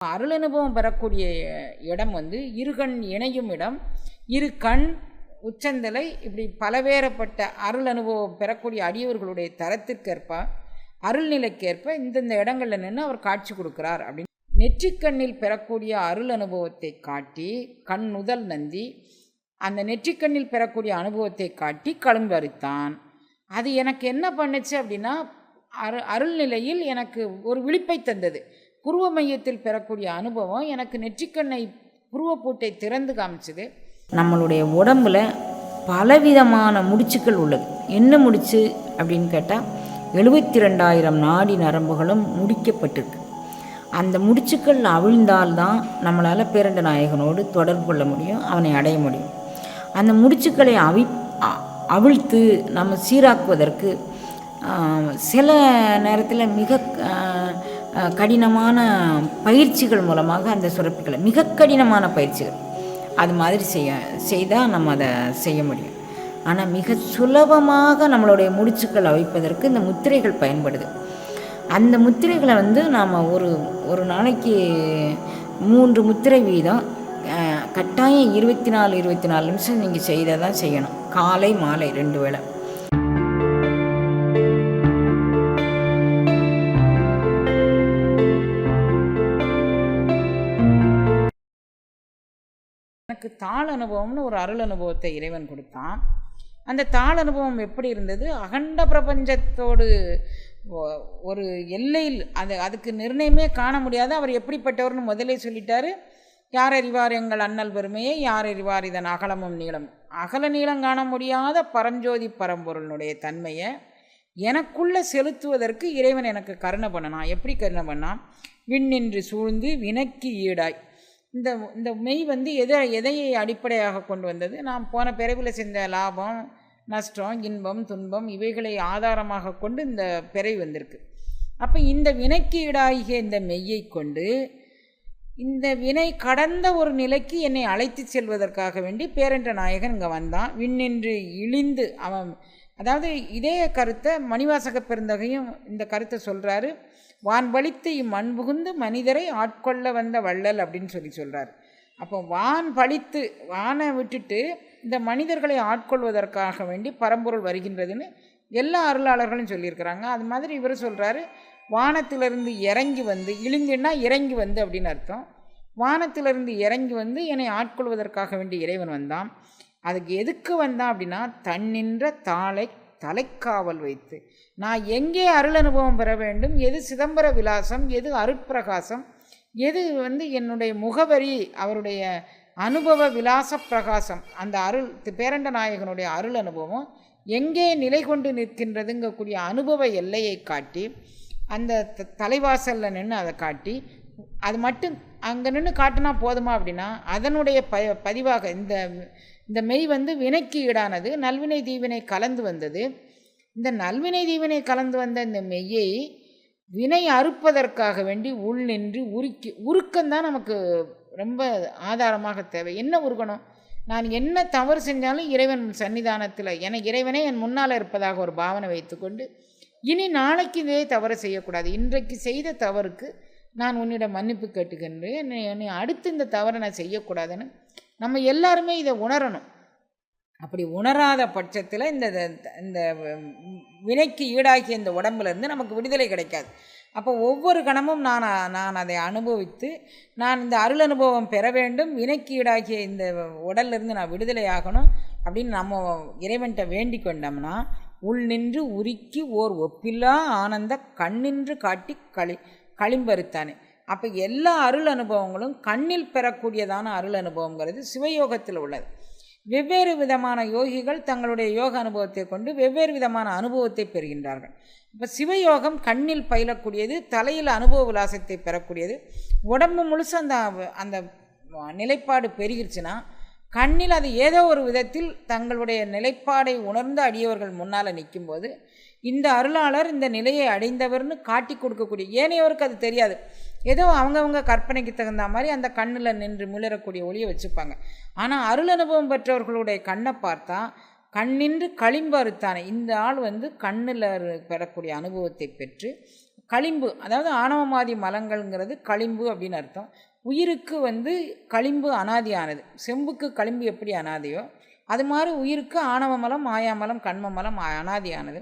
அருள் அனுபவம் பெறக்கூடிய இடம் வந்து இருகண் இணையும் இடம், இரு கண் உச்சந்தலை, இப்படி பலவேறப்பட்ட அருள் அனுபவம் பெறக்கூடிய அடியவர்களுடைய தரத்திற்கேற்ப அருள்நிலைக்கேற்ப இந்தந்த இடங்களில் நின்று அவர் காட்சி கொடுக்கிறார் அப்படின்னு. நெற்றிக்கண்ணில் பெறக்கூடிய அருள் அனுபவத்தை காட்டி கண் முதல் நந்தி அந்த நெற்றிக்கண்ணில் பெறக்கூடிய அனுபவத்தை காட்டி களும்பு அறுத்தான். அது எனக்கு என்ன பண்ணுச்சு அப்படின்னா, அருள்நிலையில் எனக்கு ஒரு விழிப்பை தந்தது. புருவ மையத்தில் பெறக்கூடிய அனுபவம் எனக்கு நெற்றிக்கண்ணை புருவப்பூட்டை திறந்து காமிச்சது. நம்மளுடைய உடம்புல பலவிதமான முடிச்சுக்கள் உள்ளது. என்ன முடிச்சு அப்படின்னு கேட்டால் 72,000 நாடி நரம்புகளும் முடிக்கப்பட்டிருக்கு. அந்த முடிச்சுக்கள் அவிழ்ந்தால்தான் நம்மளால் பேரண்ட நாயகனோடு தொடர்பு கொள்ள முடியும், அவனை அடைய முடியும். அந்த முடிச்சுக்களை அவிழ்த்து நம்ம சீராக்குவதற்கு சில நேரத்தில் மிக கடினமான பயிற்சிகள் மூலமாக அந்த சுரப்பிகளை, மிக கடினமான பயிற்சிகள் அது மாதிரி செய்தால் நம்ம அதை செய்ய முடியும். ஆனால் மிக சுலபமாக நம்மளுடைய முடிச்சுக்கள் அவிழ்ப்பதற்கு இந்த முத்திரைகள் பயன்படுது. அந்த முத்திரைகளை நாம் ஒரு நாளைக்கு 3 முத்திரை வீதம் கட்டாயம் 24 நிமிஷம் நீங்கள் செய்தால் தான் செய்யணும். காலை மாலை 2 வேளை. எனக்கு தாள் அனுபவம்னு ஒரு அருள் அனுபவத்தை இறைவன் கொடுத்தான். அந்த தாள் அனுபவம் எப்படி இருந்தது? அகண்ட பிரபஞ்சத்தோடு ஒரு எல்லையில் அதுக்கு நிர்ணயமே காண முடியாது. அவர் எப்படிப்பட்டவர்னு முதலே சொல்லிட்டாரு. யார் அறிவார் எங்கள் அண்ணல் பெருமையை, யார் அறிவார் இதன் அகலமும் நீளம். அகல நீளம் காண முடியாத பரஞ்சோதி பரம்பொருளுடைய தன்மையை எனக்குள்ளே செலுத்துவதற்கு இறைவன் எனக்கு கருணை பண்ணனான். எப்படி கருணை பண்ணான்? விண்ணின்று சூழ்ந்து வினைக்கு ஈடாய். இந்த மெய் வந்து எதையை அடிப்படையாக கொண்டு வந்தது? நாம் போன பிறவியில் செஞ்ச லாபம் நஷ்டம் இன்பம் துன்பம் இவைகளை ஆதாரமாக கொண்டு இந்த பிறவி வந்திருக்கு. அப்போ இந்த வினைக்கு ஈடாகிய இந்த மெய்யை கொண்டு இந்த வினை கடந்த ஒரு நிலைக்கு என்னை அழைத்து செல்வதற்காக வேண்டி பேரண்ட நாயகன் இங்கே வந்தான். விண்ணின்று இழிந்து அவன், அதாவது இதே கருத்தை மணிவாசக பெருந்தகையும் இந்த கருத்தை சொல்கிறாரு. வான் பழித்து இம்மண் புகுந்து மனிதரை ஆட்கொள்ள வந்த வள்ளல் அப்படின்னு சொல்கிறார். அப்போ வான் பழித்து வானை விட்டுட்டு இந்த மனிதர்களை ஆட்கொள்வதற்காக வேண்டி பரம்பொருள் வருகின்றதுன்னு எல்லா அருளாளர்களும் சொல்லியிருக்கிறாங்க. அது மாதிரி இவர் சொல்கிறாரு, வானத்திலிருந்து இறங்கி வந்து, இழிந்துன்னா இறங்கி வந்து அப்படின்னு அர்த்தம். வானத்திலிருந்து இறங்கி வந்து என்னை ஆட்கொள்வதற்காக வேண்டி இறைவன் வந்தான். அதுக்கு எதுக்கு வந்தான் அப்படின்னா, தன்னின்ற தலைக்காவல் வைத்து நான் எங்கே அருள் அனுபவம் பெற வேண்டும், எது சிதம்பர விலாசம், எது அருட்பிரகாசம், எது என்னுடைய முகவரி, அவருடைய அனுபவ விலாச பிரகாசம், அந்த அருள் பேரண்ட நாயகனுடைய அருள் அனுபவம் எங்கே நிலை கொண்டு நிற்கின்றதுங்கக்கூடிய அனுபவ எல்லையை காட்டி அந்த தலைவாசலில் நின்று அதை காட்டி, அது மட்டும் அங்கே நின்று காட்டினா போதுமா அப்படின்னா, அதனுடைய பதிவாக இந்த மெய் வினைக்கு ஈடானது, நல்வினை தீவினை கலந்து வந்தது. இந்த நல்வினை தீவினை கலந்து வந்த இந்த மெய்யை வினை அறுப்பதற்காக வேண்டி உள் நின்று உருக்கம்தான் நமக்கு ரொம்ப ஆதாரமாக தேவை. என்ன உருக்கணும்? நான் என்ன தவறு செஞ்சாலும் இறைவன் சன்னிதானத்தில் இறைவனே என் முன்னால் இருப்பதாக ஒரு பாவனை வைத்துக்கொண்டு, இனி நாளைக்கு இதே தவறு செய்யக்கூடாது, இன்றைக்கு செய்த தவறுக்கு நான் உன்னிடம் மன்னிப்பு கேட்டுக்கின்றேன், என்னை அடுத்து இந்த தவறை நான் செய்யக்கூடாதுன்னு நம்ம எல்லாருமே இதை உணரணும். அப்படி உணராத பட்சத்தில் இந்த வினைக்கு ஈடாகிய இந்த உடம்புலேருந்து நமக்கு விடுதலை கிடைக்காது. அப்போ ஒவ்வொரு கணமும் நான் அதை அனுபவித்து நான் இந்த அருள் அனுபவம் பெற வேண்டும், வினைக்கு ஈடாகிய இந்த உடல்லிருந்து நான் விடுதலை ஆகணும் அப்படின்னு நம்ம இறைவன்கிட்ட வேண்டி கொண்டோம்னா, உள் நின்று உருக்கி ஓர் ஒப்பில்லா ஆனந்த கண்ணின்று காட்டி களிம்பறுத்தானே. அப்போ எல்லா அருள் அனுபவங்களும் கண்ணில் பெறக்கூடியதான அருள் அனுபவங்கிறது சிவயோகத்தில் உள்ளது. வெவ்வேறு விதமான யோகிகள் தங்களுடைய யோக அனுபவத்தை கொண்டு வெவ்வேறு விதமான அனுபவத்தை பெறுகின்றார்கள். இப்போ சிவயோகம் கண்ணில் பயிலக்கூடியது, தலையில் அனுபவ விலாசத்தை பெறக்கூடியது. உடம்பு முழுசு அந்த நிலைப்பாடு பெருகிருச்சுன்னா கண்ணில் அது ஏதோ ஒரு விதத்தில் தங்களுடைய நிலைப்பாடை உணர்ந்து அடியவர்கள் முன்னால் நிற்கும்போது இந்த அருளாளர் இந்த நிலையை அடைந்தவர்னு காட்டி கொடுக்கக்கூடிய, ஏனையோருக்கு அது தெரியாது, ஏதோ அவங்கவுங்க கற்பனைக்கு தகுந்த மாதிரி அந்த கண்ணில் நின்று மிளறக்கூடிய ஒளியை வச்சுப்பாங்க. ஆனால் அருள் அனுபவம் பெற்றவர்களுடைய கண்ணை பார்த்தா கண்ணின்று களிம்பு அறுத்தானே, இந்த ஆள் கண்ணில் பெறக்கூடிய அனுபவத்தை பெற்று களிம்பு, அதாவது ஆணவமாதி மலங்கள்ங்கிறது களிம்பு அப்படின்னு அர்த்தம். உயிருக்கு களிம்பு அனாதியானது. செம்புக்கு களிம்பு எப்படி அனாதியோ அது மாதிரி உயிருக்கு ஆணவ மலம், மாயாமலம், கண்ம மலம் அனாதியானது.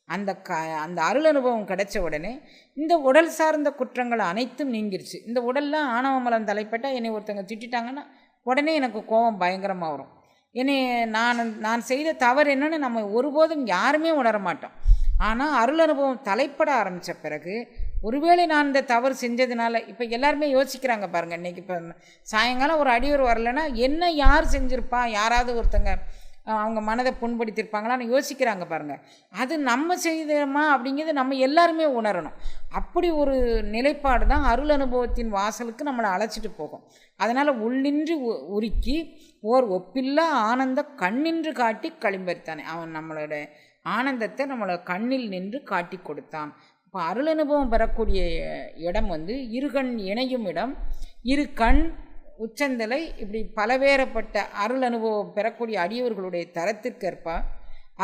அந்த அருள் அனுபவம் கிடைச்ச உடனே இந்த உடல் சார்ந்த குற்றங்கள் அனைத்தும் நீங்கிருச்சு. இந்த உடலில் ஆணவ மலம் தலைப்பட்டால் என்னை ஒருத்தங்க திட்டாங்கன்னா உடனே எனக்கு கோபம் பயங்கரமாக வரும். என்னை நான் செய்த தவறு என்னன்னு நம்ம ஒருபோதும் யாருமே உணர மாட்டோம். ஆனால் அருள் அனுபவம் தலைப்பட ஆரம்பித்த பிறகு ஒருவேளை நான் இந்த தவறு செஞ்சதுனால இப்போ எல்லாருமே யோசிக்கிறாங்க பாருங்கள். இன்றைக்கி இப்போ சாயங்காலம் ஒரு அடியோர் வரலைன்னா என்ன யார் செஞ்சுருப்பா, யாராவது ஒருத்தங்க அவங்க மனதை புண்படுத்தியிருப்பாங்களான்னு யோசிக்கிறாங்க பாருங்கள். அது நம்ம செய்தோமா அப்படிங்கிறது நம்ம எல்லாருமே உணரணும். அப்படி ஒரு நிலைப்பாடு தான் அருள் அனுபவத்தின் வாசலுக்கு நம்மளை அழைச்சிட்டு போகும். அதனால் உள்ளின்றி உருக்கி ஓர் ஒப்பில்லா ஆனந்த கண்ணின்று காட்டி களிம்பறித்தானே. அவன் நம்மளோட ஆனந்தத்தை நம்மளை கண்ணில் நின்று காட்டி கொடுத்தான். இப்போ அருள் அனுபவம் பெறக்கூடிய இடம் இருகண் இணையும் இடம், இரு கண் உச்சந்தலை, இப்படி பலவேறப்பட்ட அருள் அனுபவம் பெறக்கூடிய அடியவர்களுடைய தரத்திற்கேற்ப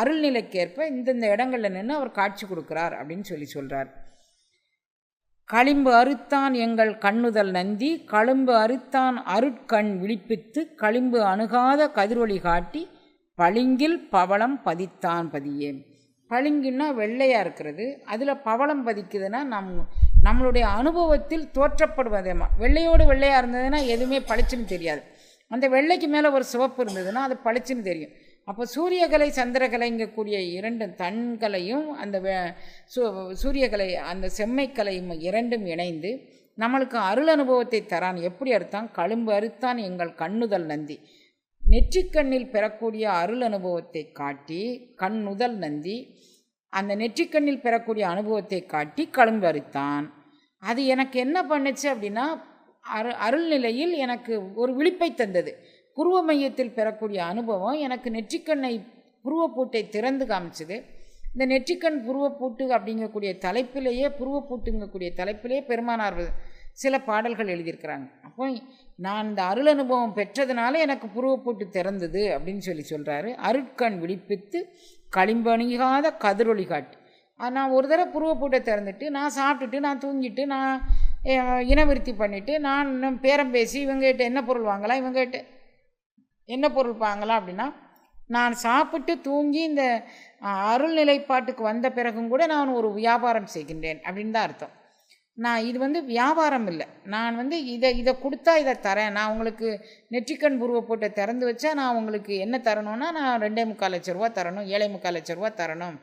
அருள்நிலைக்கேற்ப இந்தந்த இடங்களில் நின்று அவர் காட்சி கொடுக்குறார் அப்படின்னு சொல்கிறார். களிம்பு அறுத்தான் எங்கள் கண்ணுதல் நந்தி, களும்பு அறுத்தான் அருட்கண் விழிப்பித்து, களிம்பு அணுகாத கதிரொளி காட்டி பளிங்கில் பவளம் பதித்தான் பதியே. பளிங்குன்னா வெள்ளையாக இருக்கிறது, அதில் பவளம் பதிக்குதுன்னா நம்மளுடைய அனுபவத்தில் தோற்றப்படுவதேமா. வெள்ளையோடு வெள்ளையாக இருந்ததுன்னா எதுவுமே பளிச்சுன்னு தெரியாது. அந்த வெள்ளைக்கு மேலே ஒரு சிவப்பு இருந்ததுன்னா அது பளிச்சுன்னு தெரியும். அப்போ சூரியகலை சந்திரகலைங்கக்கூடிய இரண்டு தன்களையும் அந்த சூரியகலை அந்த செம்மைக்கலையும் இரண்டும் இணைந்து நம்மளுக்கு அருள் அனுபவத்தை தரான். எப்படி அறுத்தான்? களும்பு அறுத்தான் எங்கள் கண்ணுதல் நந்தி. நெற்றிக்கண்ணில் பெறக்கூடிய அருள் அனுபவத்தை காட்டி, கண்ணுதல் நந்தி அந்த நெற்றிக்கண்ணில் பெறக்கூடிய அனுபவத்தை காட்டி களும்பு அறுத்தான். அது எனக்கு என்ன பண்ணுச்சு அப்படின்னா, அருள்நிலையில் எனக்கு ஒரு விழிப்பை தந்தது. புருவ மையத்தில் பெறக்கூடிய அனுபவம் எனக்கு நெற்றிக்கண்ணை புருவப்பூட்டை திறந்து காமிச்சது. இந்த நெற்றிக்கண் புருவப்பூட்டு அப்படிங்கக்கூடிய தலைப்பிலேயே, புருவப்பூட்டுங்கக்கூடிய தலைப்பிலேயே பெருமானார் சில பாடல்கள் எழுதியிருக்கிறாங்க. அப்போ நான் இந்த அருள் அனுபவம் பெற்றதுனால எனக்கு புருவப்பூட்டு திறந்தது அப்படின்னு சொல்கிறாரு. அருட்கண் விழிப்பித்து களிம்பணியாத கதிரொளி காட்டி. நான் ஒரு தடவை புருவப்பூட்டை திறந்துட்டு நான் சாப்பிட்டுட்டு நான் தூங்கிட்டு நான் இனவிருத்தி பண்ணிவிட்டு நான் இன்னும் பேரம் பேசி இவங்ககிட்ட என்ன பொருள் வாங்கலாம், இவங்ககிட்ட என்ன பொருள் வாங்கலாம் அப்படின்னா, நான் சாப்பிட்டு தூங்கி இந்த அருள் நிலைப்பாட்டுக்கு வந்த பிறகும் கூட நான் ஒரு வியாபாரம் செய்கின்றேன் அப்படின்னு தான் அர்த்தம். நான் இது வியாபாரம் இல்லை. நான் இதை கொடுத்தா இதை தரேன். நான் உங்களுக்கு நெற்றிக்கண் புருவப்பூட்டை திறந்து வச்சா நான் உங்களுக்கு என்ன தரணும்னா, நான் 2.25 லட்ச ரூபா தரணும், 7.25 லட்ச ரூபா தரணும்,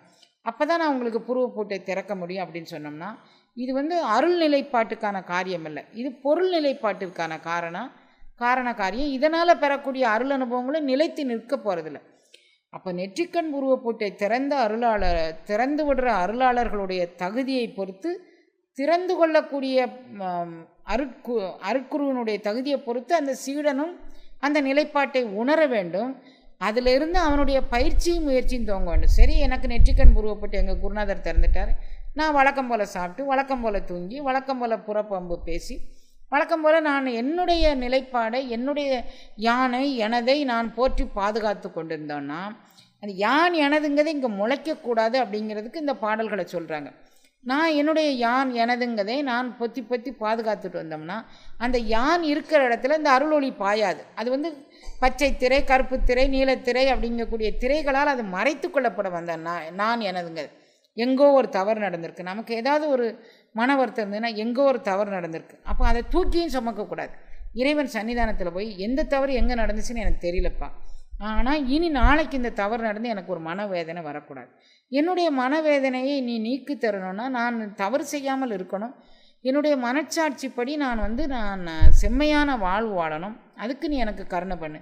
அப்போ தான் நான் உங்களுக்கு புருவப்பூட்டை திறக்க முடியும் அப்படின்னு சொன்னோம்னா, இது அருள் நிலைப்பாட்டுக்கான காரியம் இல்லை. இது பொருள் நிலைப்பாட்டிற்கான காரண காரியம். இதனால் பெறக்கூடிய அருள் அனுபவங்களும் நிலைத்து நிற்க போகிறதில்ல. அப்போ நெற்றிக்கண் புருவப்பூட்டை திறந்து விடுற அருளாளர்களுடைய தகுதியை பொறுத்து, திறந்து கொள்ளக்கூடிய அருட்குருவனுடைய தகுதியை பொறுத்து அந்த சீடனும் அந்த நிலைப்பாட்டை உணர வேண்டும். அதிலிருந்து அவனுடைய பயிற்சியும் முயற்சியும் துவங்க வேண்டும். சரி, எனக்கு நெற்றிக்கண் புருவப்பட்டு எங்கள் குருநாதர் திறந்துட்டார், நான் வழக்கம் போல் சாப்பிட்டு வழக்கம் போல் தூங்கி வழக்கம் போல் புறப்பம்பு பேசி வழக்கம் போல் நான் என்னுடைய நிலைப்பாடை, என்னுடைய யானை எனதை நான் போற்றி பாதுகாத்து கொண்டிருந்தோன்னா, அது யான் எனதுங்கிறதை இங்கே முளைக்கக்கூடாது அப்படிங்கிறதுக்கு இந்த பாடல்களை சொல்கிறாங்க. நான் என்னுடைய யான் எனதுங்கிறதை நான் பொத்தி பாதுகாத்துட்டு வந்தோம்னா, அந்த யான் இருக்கிற இடத்துல இந்த அருளொளி பாயாது. அது பச்சை திரை, கருப்பு திரை, நீலத்திரை அப்படிங்கக்கூடிய திரைகளால் அது மறைத்து கொள்ளப்பட வந்த நான் எனதுங்க. எங்கோ ஒரு தவறு நடந்திருக்கு, நமக்கு ஏதாவது ஒரு மன வருத்தம் இருந்ததுன்னா எங்கோ ஒரு தவறு நடந்திருக்கு. அப்போ அதை தூக்கியும் சுமக்கக்கூடாது. இறைவன் சன்னிதானத்தில் போய் எந்த தவறு எங்கே நடந்துச்சுன்னு எனக்கு தெரியலப்பா, ஆனால் இனி நாளைக்கு இந்த தவறு நடந்து எனக்கு ஒரு மனவேதனை வரக்கூடாது. என்னுடைய மனவேதனையை நீ நீக்கி தரணும்னா நான் தவறு செய்யாமல் இருக்கணும். என்னுடைய மனச்சாட்சிப்படி நான் செம்மையான வாழ்வு வாழணும். அதுக்கு நீ எனக்கு கருணை பண்ணு.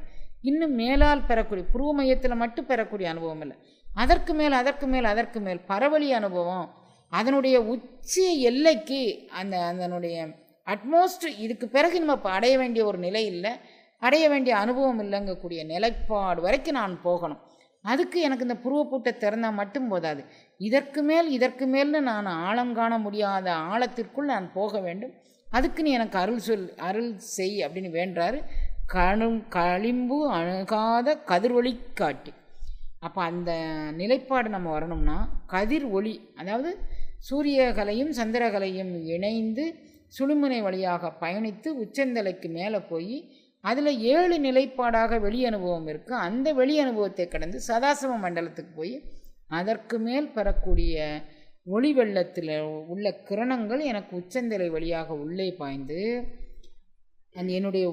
இன்னும் மேலால் பெறக்கூடிய புருவ மையத்தில் மட்டும் பெறக்கூடிய அனுபவம் இல்லை, அதற்கு மேல் பரவலி அனுபவம், அதனுடைய உச்சி எல்லைக்கு அதனுடைய அட்மோஸ்ட், இதுக்கு பிறகு நம்ம அடைய வேண்டிய ஒரு நிலை இல்லை, அடைய வேண்டிய அனுபவம் இல்லைங்கக்கூடிய நிலைப்பாடு வரைக்கும் நான் போகணும். அதுக்கு எனக்கு இந்த புருவப்பூட்டை திறந்தால் மட்டும் போதாது, இதற்கு மேல்னு நான் ஆழம் காண முடியாத ஆழத்திற்குள் நான் போக வேண்டும். அதுக்கு நீ எனக்கு அருள் செய் அப்படின்னு வேண்டாரு. களிம்பு அணுகாத கதிரொளி காட்டி. அப்போ அந்த நிலைப்பாடு நம்ம வரணும்னா கதிர் ஒளி, அதாவது சூரியகலையும் சந்திரகலையும் இணைந்து சுழுமுனை வழியாக பயணித்து உச்சந்தலைக்கு மேலே போய் அதில் 7 நிலைப்பாடாக வெளி அனுபவம் இருக்குது. அந்த வெளி அனுபவத்தை கடந்து சதாசிவ மண்டலத்துக்கு போய் அதற்கு மேல் பெறக்கூடிய ஒளி வெள்ளத்தில் உள்ள கிரணங்கள் எனக்கு உச்சந்தலை வழியாக உள்ளே பாய்ந்து அந்த என்னுடைய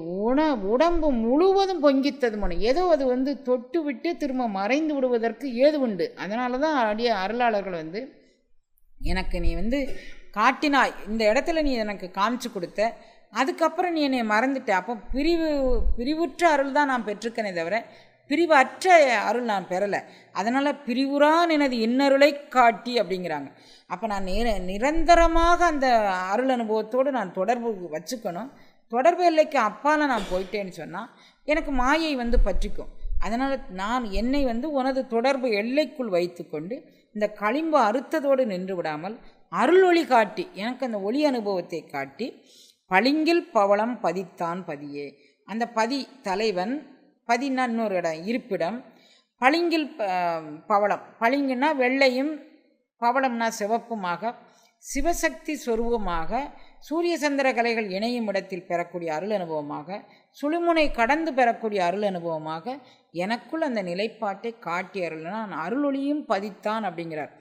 உடம்பு முழுவதும் பொங்கித்தது மனம். ஏதோ அது தொட்டு விட்டு திரும்ப மறைந்து விடுவதற்கு ஏது உண்டு. அதனால தான் அருளாளர்கள் எனக்கு நீ காட்டினாய், இந்த இடத்துல நீ எனக்கு காமிச்சு கொடுத்த, அதுக்கப்புறம் நீ என்னை மறந்துட்ட. அப்போ பிரிவுற்ற அருள் தான் நான் பெற்றிருக்கேனே தவிர பிரிவற்ற அருள் நான் பெறலை. அதனால் பிரிவுறான் எனது இன்னருளை காட்டி அப்படிங்கிறாங்க. அப்போ நான் நிரந்தரமாக அந்த அருள் அனுபவத்தோடு நான் தொடர்பு வச்சுக்கணும். தொடர்பு எல்லைக்கு அப்பால் நான் போயிட்டேன்னு சொன்னால் எனக்கு மாயை பற்றிக்கும். அதனால் நான் என்னை உனது தொடர்பு எல்லைக்குள் வைத்து கொண்டு இந்த களிம்பு அறுத்ததோடு நின்று விடாமல் அருள் ஒளி காட்டி எனக்கு அந்த ஒளி அனுபவத்தை காட்டி பளிங்கில் பவளம் பதித்தான் பதியே. அந்த பதி தலைவன், பதின்னா இன்னொரு இடம் இருப்பிடம். பளிங்கில் பவளம், பளிங்குன்னா வெள்ளையும் பவளம்னா சிவப்புமாக சிவசக்தி சொரூபமாக சூரிய சந்திர கலைகள் இணையும் இடத்தில் பெறக்கூடிய அருள் அனுபவமாக சுழுமுனை கடந்து பெறக்கூடிய அருள் அனுபவமாக எனக்குள் அந்த நிலைப்பாட்டை காட்டி அருள்னா அருளொளியும் பதித்தான் அப்படிங்கிறார்.